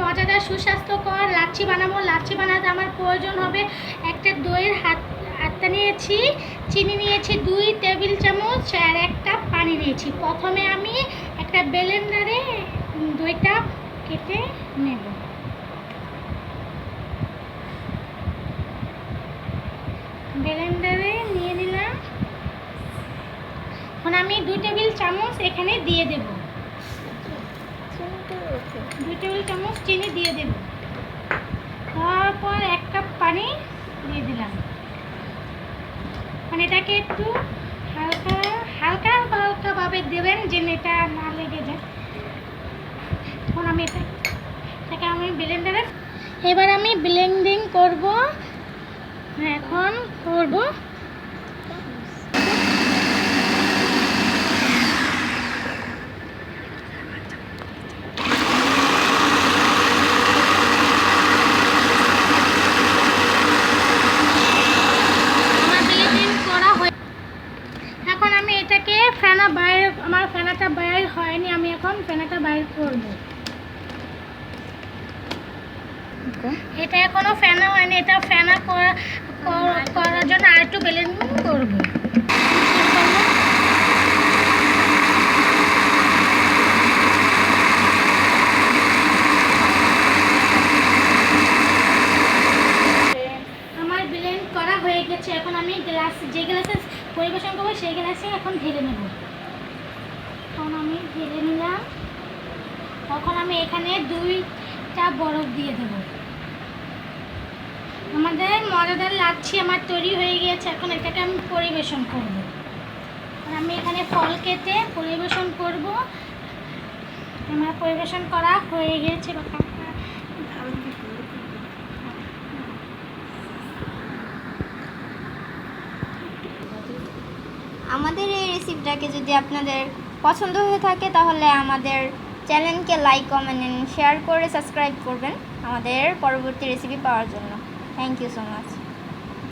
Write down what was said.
মজাদার সুস্বাস্থ্যকর লাচ্ছি বানাবো। লাচ্ছি বানাতে আমার প্রয়োজন হবে একটা দইয়ের হাতটা নিয়েছি, চিনি নিয়েছি 2 টেবিল চামচ আর 1 কাপ পানি নিয়েছি। প্রথমে আমি একটা ব্লেন্ডারে দইটা কেটে নেব। ব্লেন্ডারে নিয়ে নিলাম। এখন আমি 2 টেবিল চামচ এখানে দিয়ে দেব। 2 টেবিল চামচ চিনি দিয়ে দেব। তারপর 1 কাপ পানি দিয়ে দিলাম। মানে এটাকে একটু হালকা হালকা হালকাভাবে দেবেন যেন এটা না লেগে যায়। এখন আমি এটাকে আমি ব্লেন্ডারে এবার আমি ব্লেন্ডিং করব। এখন করব এটাকে ফেনা বাইরে, আমার ফেনাটা বাইর হয়নি, আমি এখন ফেনাটা বাইর করব। এটা এখনো ফেনা হয়নি, এটা ফেনা করার জন্য আর একটু ব্লেন্ডিং করব। আমার ব্লেন্ড করা হয়ে গেছে। এখন আমি যে গ্লাসে পরিবেশন করবো সেই গ্লাসে এখন ঢেলে নেব। এখন আমি ঢেলে নিলাম। তখন আমি এখানে 2টা বরফ দিয়ে দেব। আমাদের মজাদার লাচ্ছি আমার তৈরি হয়ে গিয়েছে। এখন এটাকে আমি পরিবেশন করব। আমি এখানে ফল কেটে পরিবেশন করব। আমার পরিবেশন করা হয়ে গেছে। আমাদের এই রেসিপিটাকে যদি আপনাদের পছন্দ হয়ে থাকে তাহলে আমাদের চ্যানেলকে লাইক, কমেন্ট এন্ড শেয়ার করে সাবস্ক্রাইব করবেন আমাদের পরবর্তী রেসিপি পাওয়ার জন্য। Thank you so much.